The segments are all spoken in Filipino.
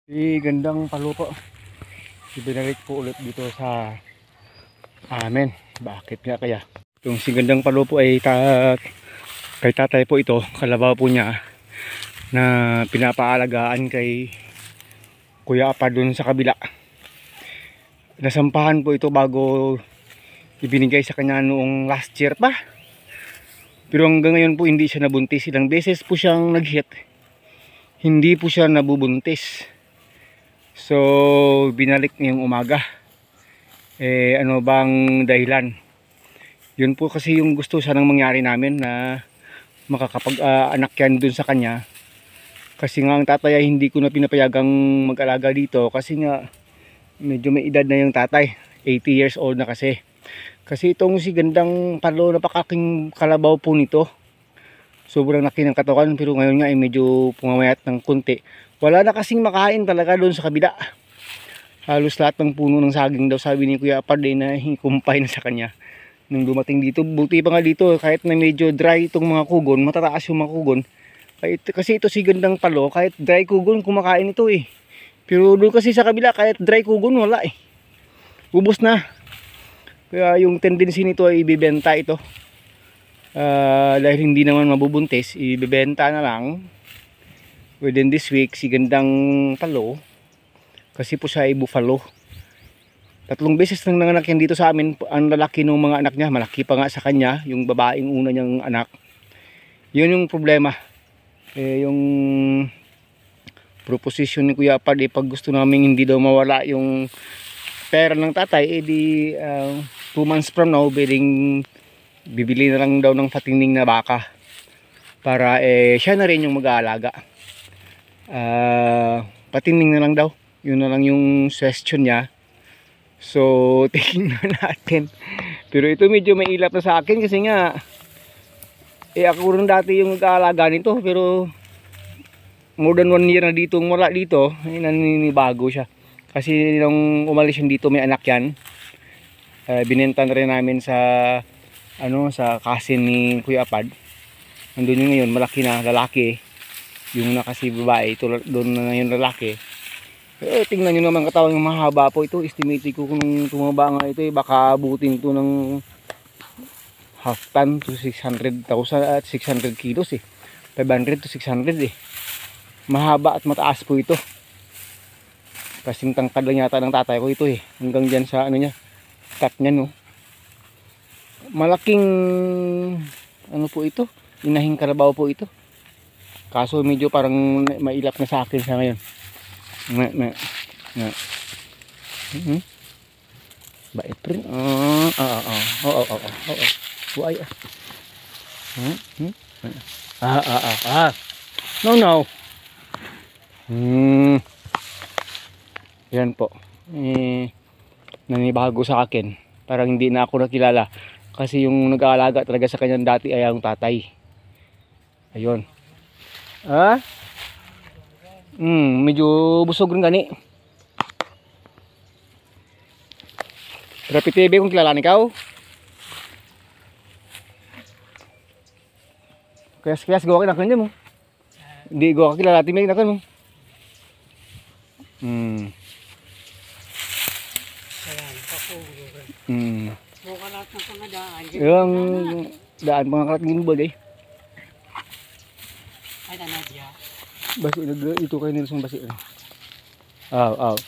Gandang palupo. Ibinalik po ulit dito sa amin. Bakit nga kaya? Yung si gandang palupo ay kay tatay po ito. Kalabaw po niya na pinapaalagaan kay Kuya Apa dun sa kabila. Nasampahan po ito bago ibinigay sa kanya noong last year pa. Pero hanggang ngayon po hindi siya nabuntis. Ilang beses po siyang nag-hit. Hindi po siya nabubuntis. So binalik niyang umaga. Ano bang dahilan? Yun po kasi yung gusto sanang mangyari namin, na makakapag-anak yan dun sa kanya. Kasi nga ang tatay ay hindi ko na pinapayagang mag-alaga dito. Kasi nga medyo may edad na yung tatay. 80 years old na kasi. Kasi itong si gandang palo, napakaking kalabaw po nito. Sobrang laki ng katawan, pero ngayon nga ay medyo pumamayat ng kunti. Wala na kasing makain talaga doon sa kabila. Halos lahat ng puno ng saging daw, sabi ni Kuya Apad na hikumpay na sa kanya nung dumating dito. Buti pa nga dito, kahit na medyo dry itong mga kugon, matataas yung mga kugon. Kasi ito si gandang palo, kahit dry kugon kumakain ito eh. Pero doon kasi sa kabila, kahit dry kugon wala eh. Ubos na. Kaya yung tendency nito ay ibibenta ito. Dahil hindi naman mabubuntis, ibibenta na lang within this week si gandang palo. Kasi po siya ay buffalo. 3 beses nang nanganak yan dito sa amin. Ang lalaki ng mga anak niya, malaki pa nga sa kanya yung babaeng una niyang anak. Yun yung problema. Yung proposition ni Kuya Apad, pag gusto namin hindi daw mawala yung pera ng tatay, 2 months from now bibili na lang daw ng patining na baka para siya na rin yung mag-aalaga. Patining na lang daw, yun na lang yung suggestion niya. So tingnan natin. Pero ito medyo may ilap na sa akin kasi nga ako rin dati yung mag-aalaga nito, pero more than 1 year na dito wala dito, naninibago siya. Kasi nung umalis yung dito, may anak yan. Binenta na rin namin sa sa kasin ni Kuya Apad. Nandun yung ngayon, malaki na lalaki. Yung nakasi babae, ito doon na yung lalaki. Tingnan nyo naman katawan, yung mahaba po ito. Estimate ko kung tumaba nga ito, baka abutin ito ng half ton to 600,000 at 600 kilos 500 to 600 Mahaba at mataas po ito. Kasing tangkad lang yata ng tatay ko ito hanggang dyan sa niya, cut niya no. Malaking po ito, inahing karabaw po ito. Kaso medyo parang mailap na sa akin sa ngayon. Bait rin. Buhay No. Yan po. Nanibago sa akin. Parang hindi na ako nakilala. Kasi yung nag-aalaga talaga sa kanyang dati ay ang tatay. Ayun. Medyo busog rin gani. Rapi TV kung kilala ikaw. Kaya gawa ka na kanya mo. Hindi gawa ka kilala timay na kan mo. Buka lahat ng pangadaan. Yung daan mga karat ginubag Ay, tanadya. Basi ito kayo nila sa basi. Aw.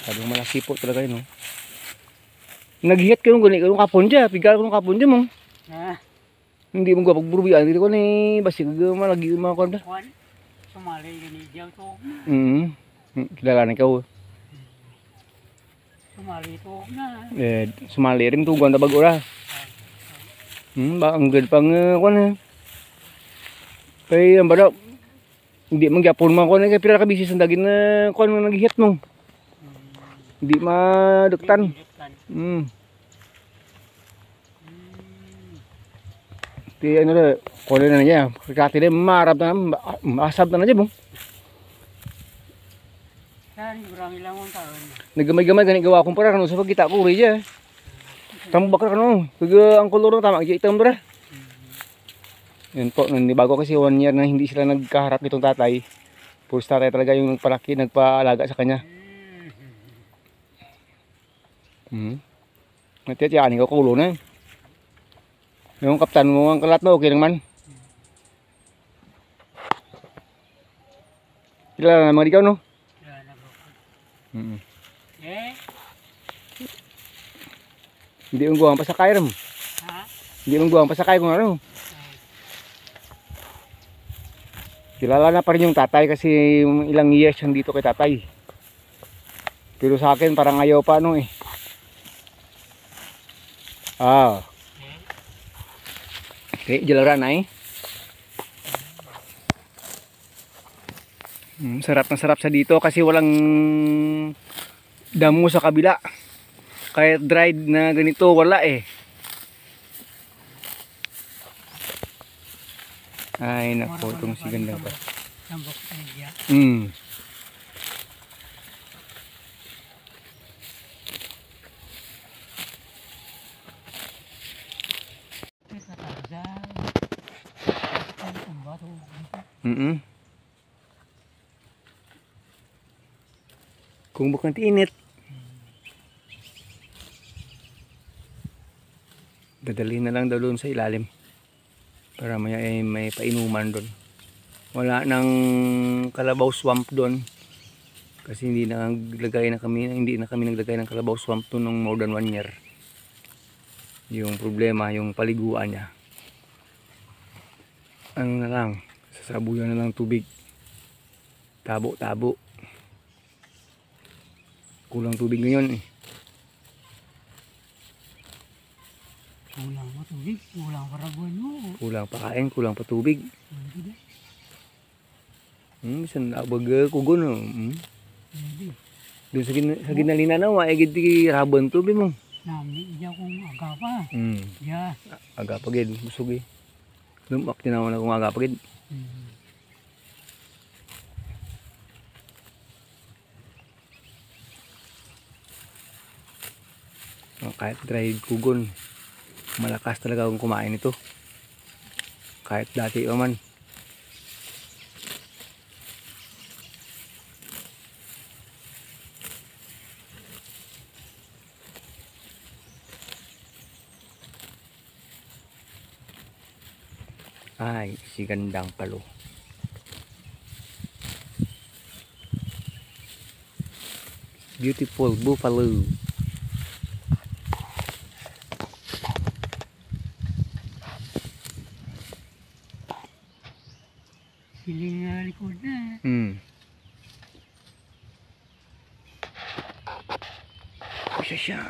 Sabi mo malaki po talaga yun. Nag-hit ka nung gani, kung kapon dyan. Pigal ko nung kapon dyan mo. Hindi mo gwa pagburubian. Hindi ko ni basi malagi mga konda. Sumali gani diyaw to. Kilala na ikaw. Sumali to na. Sumali rin to ganda bago ra. Ba ang good pang kuan. Kay ang badaw. Hindi man gyapon man kuan kay pila ka bisis ang dagin na kuan nga nag-hit mo. Hindi maduktan. Ti ano na, kunin na niya. Kati na marap na, masab na niya mo. Saan, kurang ilang taon. Nagamay-gamay, ganit gawa kong para, sa pagkita ko, rin niya. Tamo bakar ano, kaga ang kolor tama kaya itam dra. Yun po, bago kasi 1 year na hindi sila nagkaharap nitong tatay. Puro tatay talaga yung nagpalaki, nagpaalaga sa kanya. Natiyatiyanin ko kulo na. Yung kaptan mo ang kalat mo, okay naman. Kilala na mga ikaw, no? Kaya na bro. Mm. Eh? Hindi mong guwang pasakay ram. Ha? Hindi mong guwang pasakay kung ano. Kilala na pa rin yung tatay kasi ilang years yan dito kay tatay. Pero sa akin parang ayaw pa ano eh. Okay, jalaran na eh. Sarap na sarap sa dito kasi walang damo sa kabila. Kahit dried na ganito wala eh. Ay nako, itong si ganda pa. Sambok sa niya. Kung bukan init. Dadalhin na lang daw doon sa ilalim. Para may painuman doon. Wala nang kalabaw swamp doon. Kasi hindi na kami naglagay ng kalabaw swamp doon ng more than 1 year. Yung problema, yung paliguan niya. Ano na lang, sasabuyan na lang tubig. Tabo-tabo. Kulang tubig ngayon eh. Kulang pa tubig, kulang pa rabuan mo. Kulang pa kain, kulang pa tubig. Bisan abag kugon no. Doon sa ginalina na wa gid ti rabuan tubig mo. Nami iya kong aga pa. Ya. Aga pa gid, busog eh. Lumak tinaw na kung aga pa gid. Kahit dried kugon, malakas talaga akong kumain ito. Kahit dati pa man. Ay, si gandang palo. Beautiful buffalo. Piling na likod na. Siya.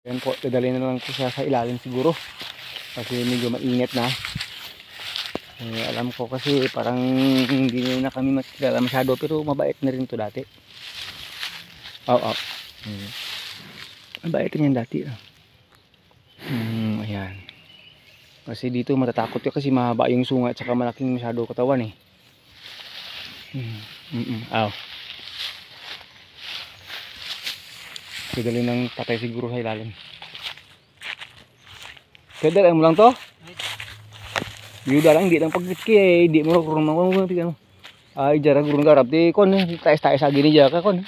Yan po, dadalhin na lang po siya sa ilalim siguro. Kasi medyo mainit na. Alam ko kasi parang hindi na kami makilala masyado pero mabait na rin to dati. Mabait niyan dati. Ayan. Kasi dito matatakot ka kasi mahaba yung sunga at saka malaking masyado katawan eh. Dadalhin ng tatay siguro sa ilalim. Dadalhin mo lang to? Yuda lang, di lang pagkitki eh. Di mo kurang mga tignan mo. Ay, jara gurun garap. Di kon, taes-taes lagi ni jaka kon.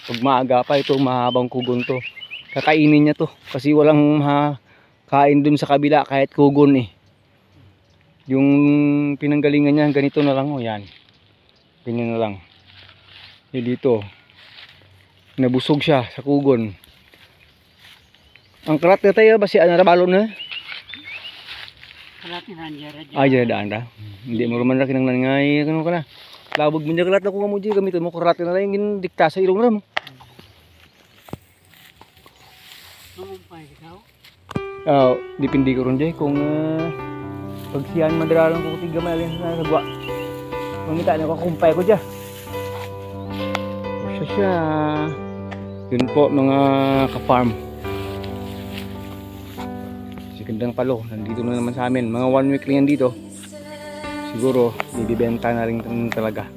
Pag maaga pa ito, mahabang kugon to. Kakainin niya to. Kasi walang kain dun sa kabila kahit kugon eh. Yung pinanggalingan niya, ganito na lang o yan. Ganyan na lang. Dito. Nabusog siya sa kugon. Ang karat na tayo ba si Anarabalo na? Karat ni Ranjara. Ay, daan da. Hindi mo naman na kinanglanangay. Ano ka na? Labog mo niya kalat na kung kamuji. Gamitin mo karat na tayo. Yung dikta sa ilong ram. Mamumpay ikaw? Dipindi ko rin dyan. Kung pagsiyan madaralang ko tiga may alin sa sagwa. Mamita na ko kumpay ko dyan. Siya. Yun po mga ka-farm. Si gandang palo. Nandito na naman sa amin. Mga 1 week lang yan dito. Siguro, ibibenta na rin talaga.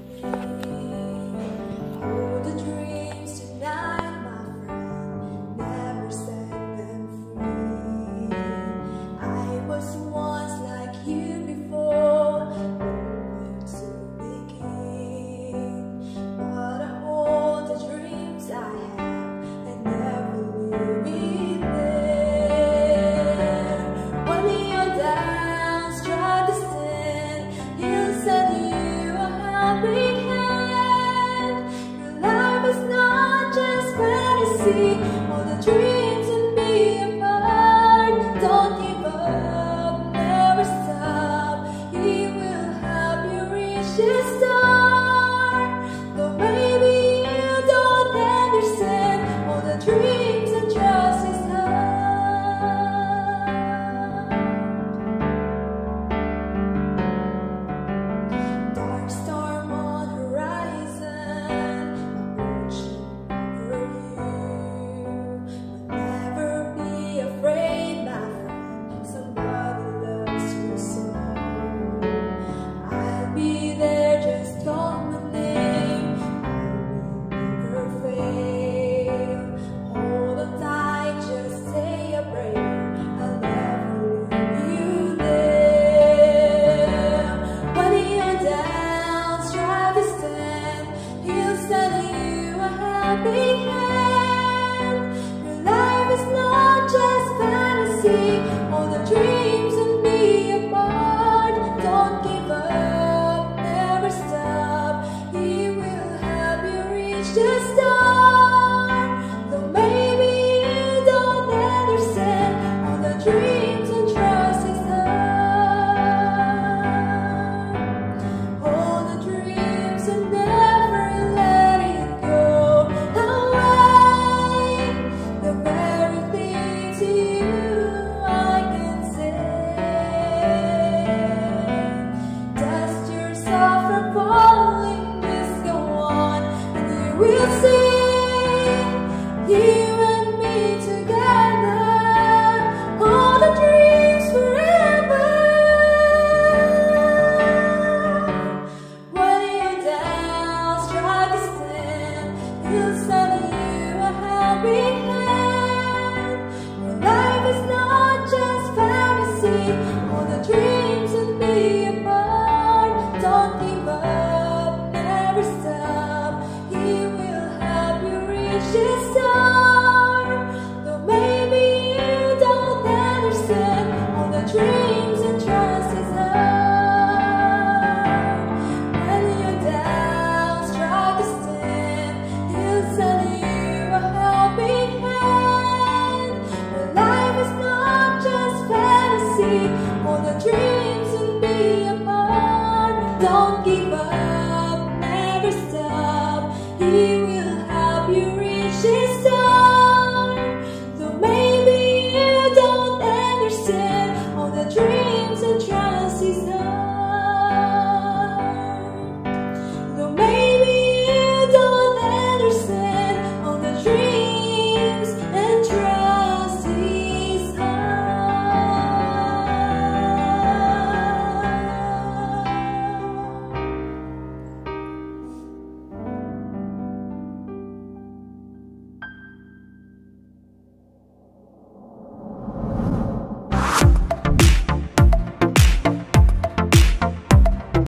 helping hand. Your life is not just fantasy, all the dreams and be apart. Don't give up, never stop. He will help you reach the star. Though maybe you don't understand all the dreams and trust His heart. All the dreams and never let it go away. The very things to you I can say. Dust yourself from falling, just go on, and you will see you and me together. All the dreams forever. When you're down, try to stand. He'll send you a helping hand. Your life is not just fantasy, all the dreams and be apart. Don't give up, never stop. He will help you reach the star. Though maybe you don't understand all the dreams and trust His heart. When you're down, try to stand. He'll send you a helping hand. Your life is not just fantasy, all the dreams and be apart. Don't give up, never stop. He will